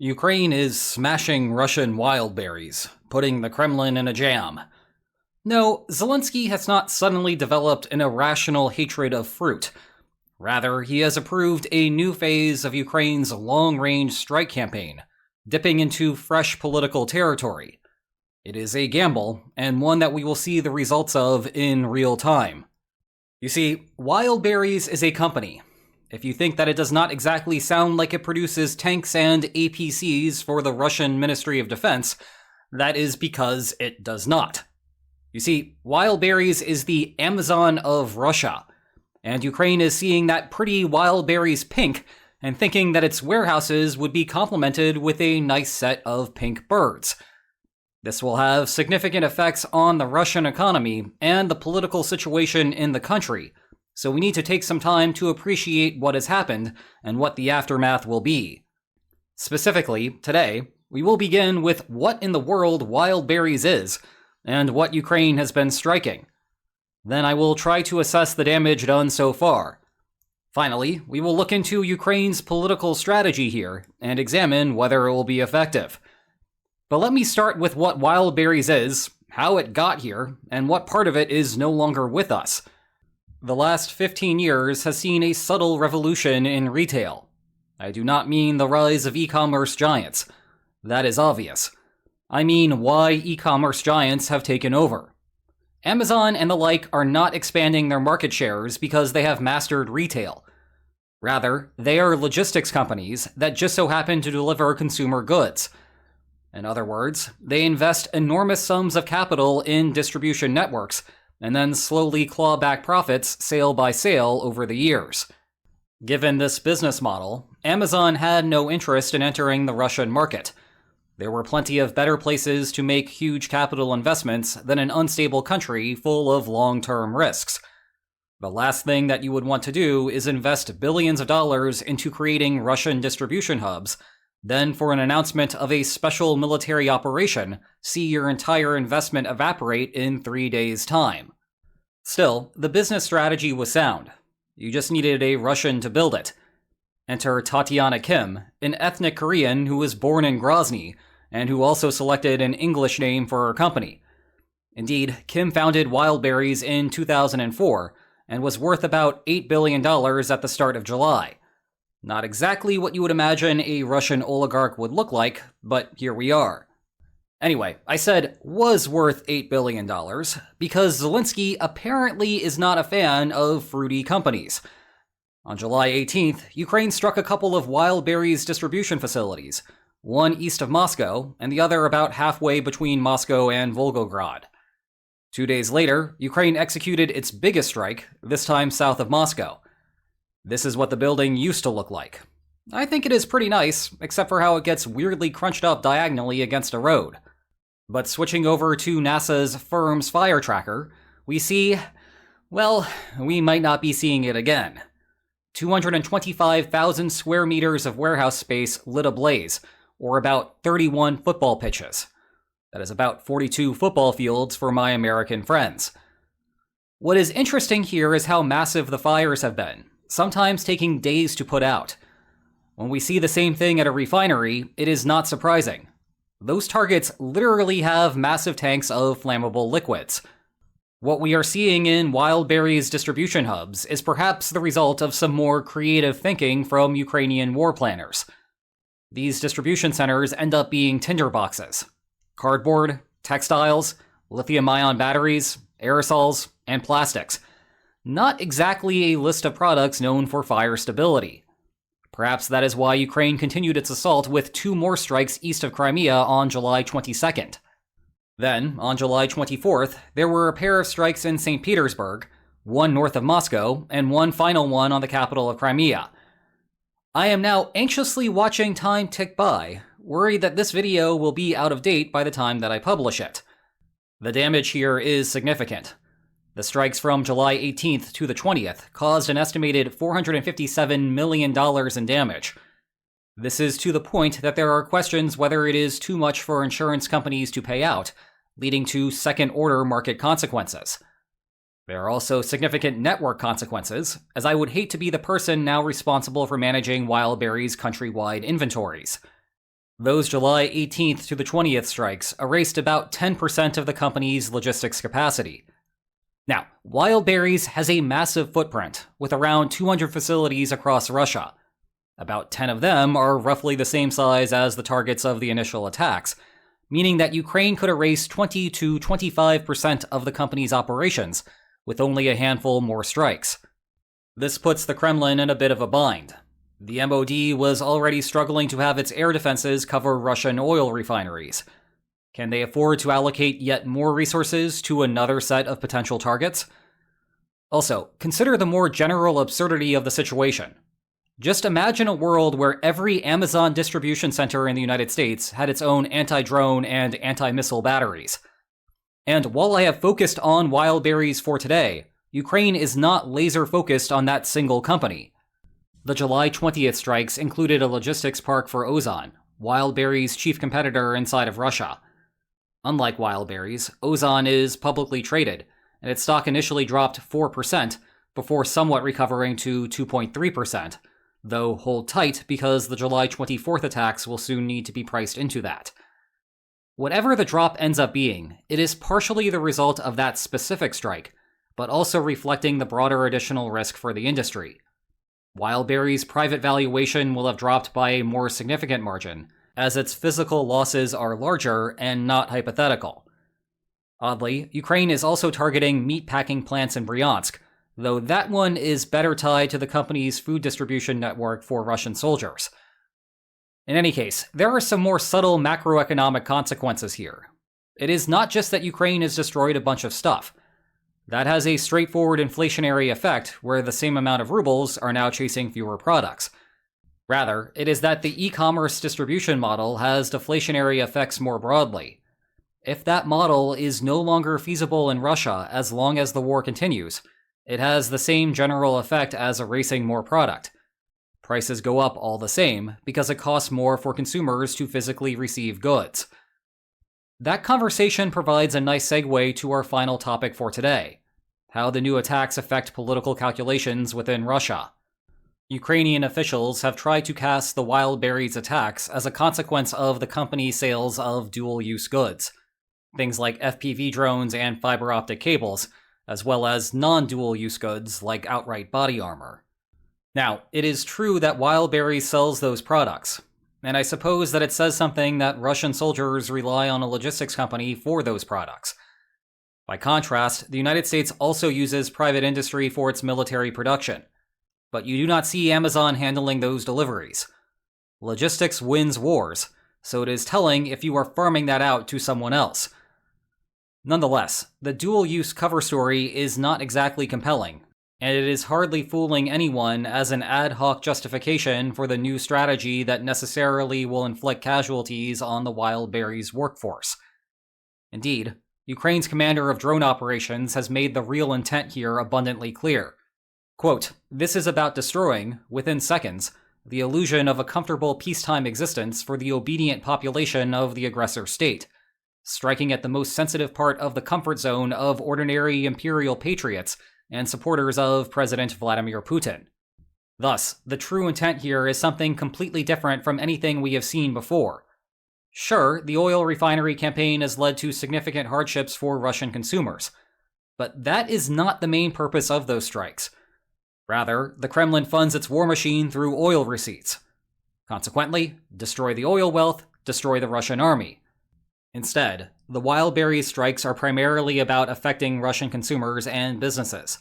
Ukraine is smashing Russian wildberries, putting the Kremlin in a jam. No, Zelensky has not suddenly developed an irrational hatred of fruit. Rather, he has approved a new phase of Ukraine's long-range strike campaign, dipping into fresh political territory. It is a gamble, and one that we will see the results of in real time. You see, Wildberries is a company. If you think that it does not exactly sound like it produces tanks and APCs for the Russian Ministry of Defense, that is because it does not. You see, Wildberries is the Amazon of Russia, and Ukraine is seeing that pretty Wildberries pink and thinking that its warehouses would be complemented with a nice set of pink birds. This will have significant effects on the Russian economy and the political situation in the country, so we need to take some time to appreciate what has happened and what the aftermath will be. Specifically, today, we will begin with what in the world Wildberries is, and what Ukraine has been striking. Then I will try to assess the damage done so far. Finally, we will look into Ukraine's political strategy here, and examine whether it will be effective. But let me start with what Wildberries is, how it got here, and what part of it is no longer with us. The last 15 years has seen a subtle revolution in retail. I do not mean the rise of e-commerce giants. That is obvious. I mean why e-commerce giants have taken over. Amazon and the like are not expanding their market shares because they have mastered retail. Rather, they are logistics companies that just so happen to deliver consumer goods. In other words, they invest enormous sums of capital in distribution networks and then slowly claw back profits sale by sale over the years. Given this business model, Amazon had no interest in entering the Russian market. There were plenty of better places to make huge capital investments than an unstable country full of long-term risks. The last thing that you would want to do is invest billions of dollars into creating Russian distribution hubs, then for an announcement of a special military operation, see your entire investment evaporate in 3 days' time. Still, the business strategy was sound. You just needed a Russian to build it. Enter Tatiana Kim, an ethnic Korean who was born in Grozny, and who also selected an English name for her company. Indeed, Kim founded Wildberries in 2004, and was worth about $8 billion at the start of July. Not exactly what you would imagine a Russian oligarch would look like, but here we are. Anyway, I said was worth $8 billion because Zelensky apparently is not a fan of fruity companies. On July 18th, Ukraine struck a couple of Wildberries distribution facilities, one east of Moscow and the other about halfway between Moscow and Volgograd. 2 days later, Ukraine executed its biggest strike, this time south of Moscow. This is what the building used to look like. I think it is pretty nice, except for how it gets weirdly crunched up diagonally against a road. But switching over to NASA's FIRMS fire tracker, we see, well, we might not be seeing it again. 225,000 square meters of warehouse space lit ablaze, or about 31 football pitches. That is about 42 football fields for my American friends. What is interesting here is how massive the fires have been, sometimes taking days to put out. When we see the same thing at a refinery, it is not surprising. Those targets literally have massive tanks of flammable liquids. What we are seeing in Wildberries distribution hubs is perhaps the result of some more creative thinking from Ukrainian war planners. These distribution centers end up being tinderboxes. Cardboard, textiles, lithium-ion batteries, aerosols, and plastics. Not exactly a list of products known for fire stability. Perhaps that is why Ukraine continued its assault with 2 more strikes east of Crimea on July 22nd. Then, on July 24th, there were a pair of strikes in St. Petersburg, one north of Moscow, and one final one on the capital of Crimea. I am now anxiously watching time tick by, worried that this video will be out of date by the time that I publish it. The damage here is significant. The strikes from July 18th to the 20th caused an estimated $457 million in damage. This is to the point that there are questions whether it is too much for insurance companies to pay out, leading to second-order market consequences. There are also significant network consequences, as I would hate to be the person now responsible for managing Wildberries' countrywide inventories. Those July 18th to the 20th strikes erased about 10% of the company's logistics capacity. Now, Wildberries has a massive footprint, with around 200 facilities across Russia. About 10 of them are roughly the same size as the targets of the initial attacks, meaning that Ukraine could erase 20 to 25% of the company's operations, with only a handful more strikes. This puts the Kremlin in a bit of a bind. The MOD was already struggling to have its air defenses cover Russian oil refineries. Can they afford to allocate yet more resources to another set of potential targets? Also, consider the more general absurdity of the situation. Just imagine a world where every Amazon distribution center in the United States had its own anti-drone and anti-missile batteries. And while I have focused on Wildberries for today, Ukraine is not laser-focused on that single company. The July 20th strikes included a logistics park for Ozon, Wildberries' chief competitor inside of Russia. Unlike Wildberries, Ozon is publicly traded, and its stock initially dropped 4% before somewhat recovering to 2.3%, though hold tight because the July 24th attacks will soon need to be priced into that. Whatever the drop ends up being, it is partially the result of that specific strike, but also reflecting the broader additional risk for the industry. Wildberries' private valuation will have dropped by a more significant margin, as its physical losses are larger and not hypothetical. Oddly, Ukraine is also targeting meatpacking plants in Bryansk, though that one is better tied to the company's food distribution network for Russian soldiers. In any case, there are some more subtle macroeconomic consequences here. It is not just that Ukraine has destroyed a bunch of stuff. That has a straightforward inflationary effect where the same amount of rubles are now chasing fewer products. Rather, it is that the e-commerce distribution model has deflationary effects more broadly. If that model is no longer feasible in Russia as long as the war continues, it has the same general effect as erasing more product. Prices go up all the same because it costs more for consumers to physically receive goods. That conversation provides a nice segue to our final topic for today: how the new attacks affect political calculations within Russia. Ukrainian officials have tried to cast the Wildberries attacks as a consequence of the company's sales of dual-use goods, things like FPV drones and fiber optic cables, as well as non-dual-use goods like outright body armor. Now, it is true that Wildberries sells those products, and I suppose that it says something that Russian soldiers rely on a logistics company for those products. By contrast, the United States also uses private industry for its military production, but you do not see Amazon handling those deliveries. Logistics wins wars, so it is telling if you are farming that out to someone else. Nonetheless, the dual-use cover story is not exactly compelling, and it is hardly fooling anyone as an ad hoc justification for the new strategy that necessarily will inflict casualties on the Wildberries workforce. Indeed, Ukraine's commander of drone operations has made the real intent here abundantly clear. Quote, "This is about destroying, within seconds, the illusion of a comfortable peacetime existence for the obedient population of the aggressor state, striking at the most sensitive part of the comfort zone of ordinary imperial patriots and supporters of President Vladimir Putin." Thus, the true intent here is something completely different from anything we have seen before. Sure, the oil refinery campaign has led to significant hardships for Russian consumers, but that is not the main purpose of those strikes. Rather, the Kremlin funds its war machine through oil receipts. Consequently, destroy the oil wealth, destroy the Russian army. Instead, the Wildberries strikes are primarily about affecting Russian consumers and businesses.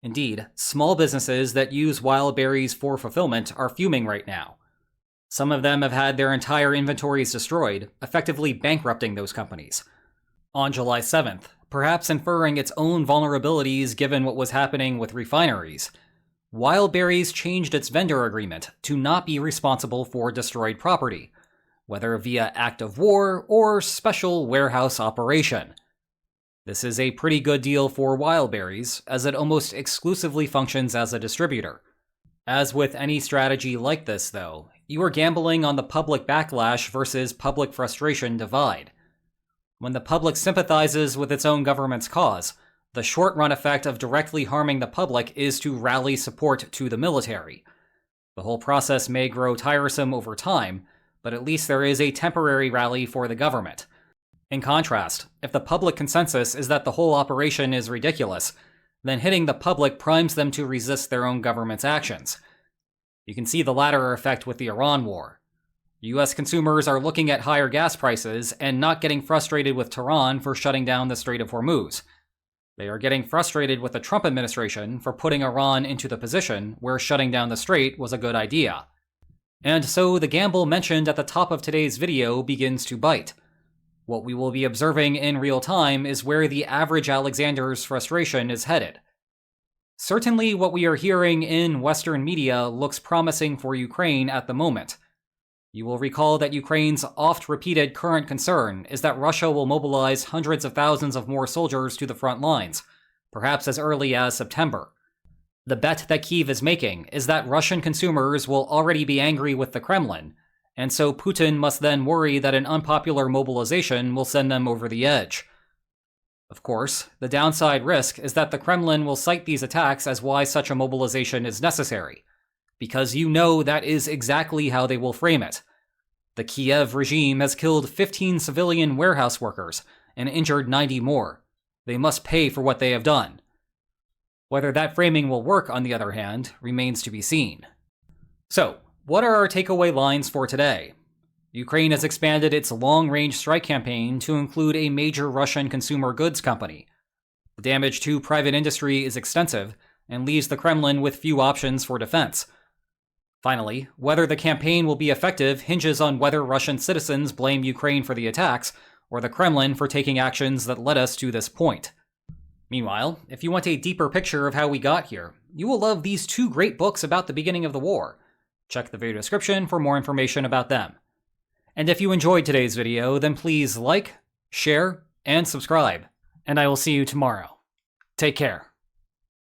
Indeed, small businesses that use Wildberries for fulfillment are fuming right now. Some of them have had their entire inventories destroyed, effectively bankrupting those companies. On July 7th, perhaps inferring its own vulnerabilities given what was happening with refineries, Wildberries changed its vendor agreement to not be responsible for destroyed property, whether via act of war or special warehouse operation. This is a pretty good deal for Wildberries, as it almost exclusively functions as a distributor. As with any strategy like this, though, you are gambling on the public backlash versus public frustration divide. When the public sympathizes with its own government's cause, the short-run effect of directly harming the public is to rally support to the military. The whole process may grow tiresome over time, but at least there is a temporary rally for the government. In contrast, if the public consensus is that the whole operation is ridiculous, then hitting the public primes them to resist their own government's actions. You can see the latter effect with the Iran war. US consumers are looking at higher gas prices and not getting frustrated with Tehran for shutting down the Strait of Hormuz. They are getting frustrated with the Trump administration for putting Iran into the position where shutting down the strait was a good idea. And so the gamble mentioned at the top of today's video begins to bite. What we will be observing in real time is where the average Alexander's frustration is headed. Certainly what we are hearing in Western media looks promising for Ukraine at the moment. You will recall that Ukraine's oft-repeated current concern is that Russia will mobilize hundreds of thousands of more soldiers to the front lines, perhaps as early as September. The bet that Kyiv is making is that Russian consumers will already be angry with the Kremlin, and so Putin must then worry that an unpopular mobilization will send them over the edge. Of course, the downside risk is that the Kremlin will cite these attacks as why such a mobilization is necessary, because you know that is exactly how they will frame it. The Kiev regime has killed 15 civilian warehouse workers and injured 90 more. They must pay for what they have done. Whether that framing will work, on the other hand, remains to be seen. So, what are our takeaway lines for today? Ukraine has expanded its long-range strike campaign to include a major Russian consumer goods company. The damage to private industry is extensive and leaves the Kremlin with few options for defense. Finally, whether the campaign will be effective hinges on whether Russian citizens blame Ukraine for the attacks or the Kremlin for taking actions that led us to this point. Meanwhile, if you want a deeper picture of how we got here, you will love these two great books about the beginning of the war. Check the video description for more information about them. And if you enjoyed today's video, then please like, share, and subscribe. And I will see you tomorrow. Take care.